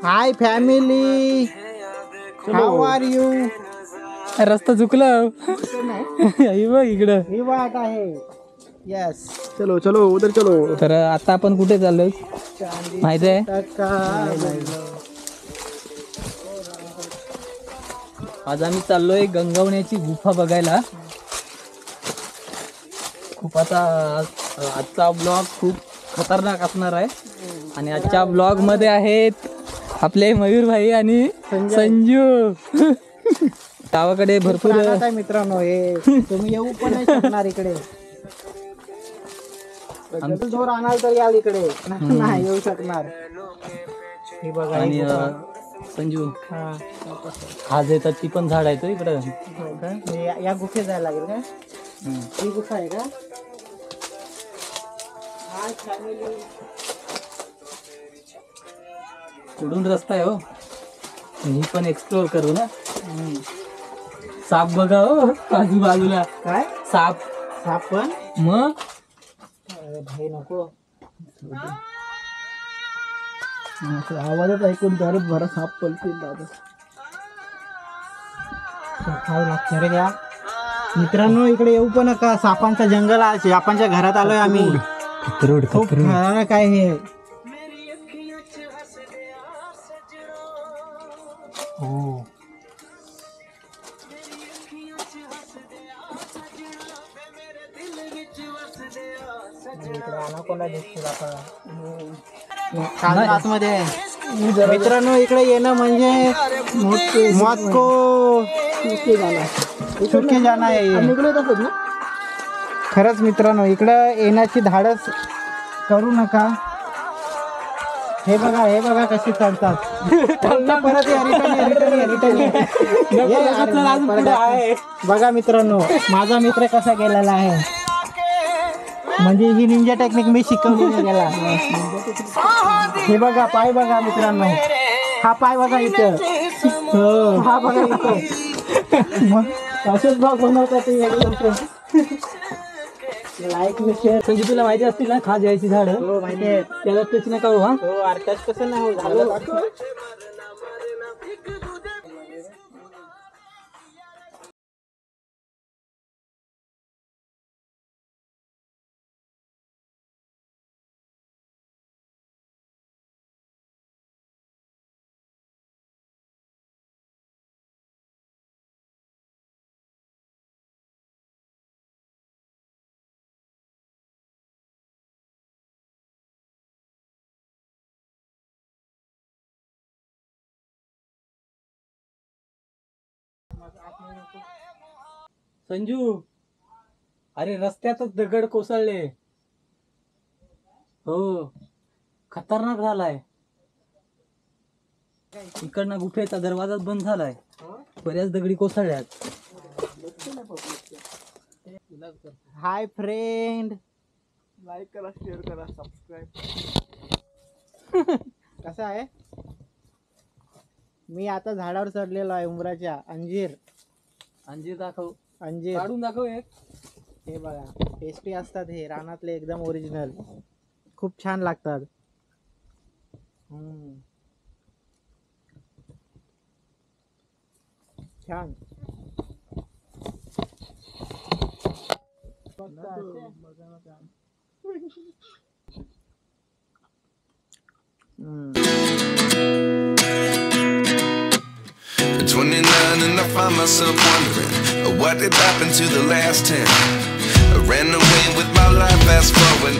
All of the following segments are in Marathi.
Hi family, how are you? रस्ता चुकला इकडं ही वाट आहे. यस, चलो चलो उधर चलो. तर आता आपण कुठे चाललोय माहिती आहे? आज आम्ही चाललोय गंगावण्याची गुफा बघायला. खूप आता आजचा ब्लॉग खूप खतरनाक असणार आहे आणि आजच्या ब्लॉग मध्ये आहेत आपले मयूर भाई आणि संजू. गावाकडे भरपूर मित्रांनो, हे तुम्ही येऊ पण नाही शकणार इकडे. जोर आणाल तर याल इकडे, नाही येऊ शकणार. हे बघा आणि संजू आज येतात ती पण झाड आहे तो इकडं. या गुफेत जायला लागेल का? ही गुफा आहे का? कुठून रस्ता आहे हो, मी पण एक्सप्लोर करू ना. साप बघा हो आजूबाजूला. काय साप? साप पण मग हे नको. आवाजच ऐकून तर बरं साप पलतील दादा. खावं लागतं रे. घ्या मित्रांनो, इकडे येऊ पण नका. सापांचा जंगल आहे. सापांच्या घरात आलोय आम्ही. खूप खतरनाक आहे हे. हो, आतमध्ये मित्रांनो इकडे येणं म्हणजे मॉस्को चुके जाणं आहे. खरंच मित्रांनो, इकडं येण्याची धाडस करू नका. हे बघा कशी चालतात. परत बघा मित्रांनो, माझा मित्र कसा गेलेला आहे. म्हणजे ही निंजा टेक्निक मी शिकवली गेला. हे बघा पाय बघा मित्रांनो, हा पाय बघा इथं. हा बघा इथं. मग असेच ब्लॉग बनवतात. लाईक मी शेअर. संजू तुला माहिती असतील ना खाज यायची झाड? हो माहिती आहे. त्याला टच नका हो. हो अर्थात कसं नाही हो झालं. संजू, अरे रस्त्यातच दगड कोसळले. हो, खतरनाक झालाय. इकडनं गुफेचा दरवाजा बंद झालाय. बऱ्याच दगडी कोसळल्यात. हाय फ्रेंड, लाईक करा, शेअर करा, सबस्क्राईब. कसं आहे? मी आता झाडावर चढलेलो आहे. उंबराच्या. अंजीर दाखव. अंजीर काढून दाखव एक. हे बघा, टेस्टी असतात हे. रानातले एकदम ओरिजिनल. खूप छान लागतात. छान. At 29 and I find myself wondering what did happen to the last 10. I ran away with my life, fast forward.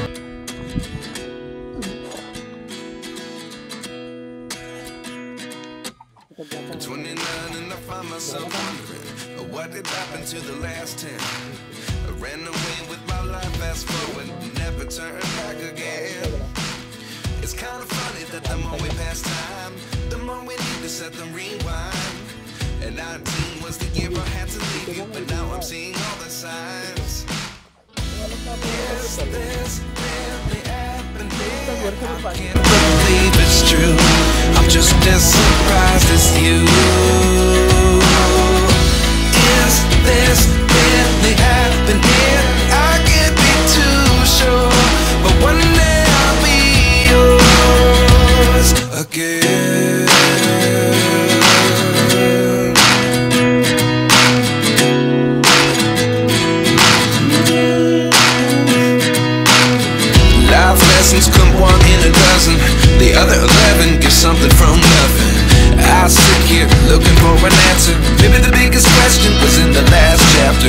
At 29 and I find myself wondering what did happen to the last 10. I ran away with my life, fast forward, never turn back again. It's kind of funny that the more we pass time, the more we need to set the rewind. And 19 was the year I had to leave you, but now I'm seeing all the signs. Is this really happening? I can't believe it's true. I'm just as surprised as you. Is this really happening? I can't be too sure, but one day I'll be yours again. for an answer. Maybe the biggest question was in the last chapter.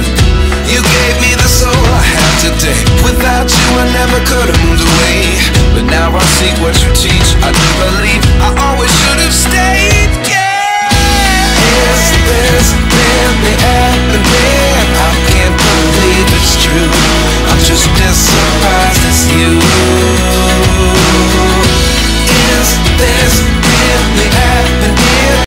You gave me the soul I have today. Without you I never could have moved away. But now I see what you teach. I do believe I always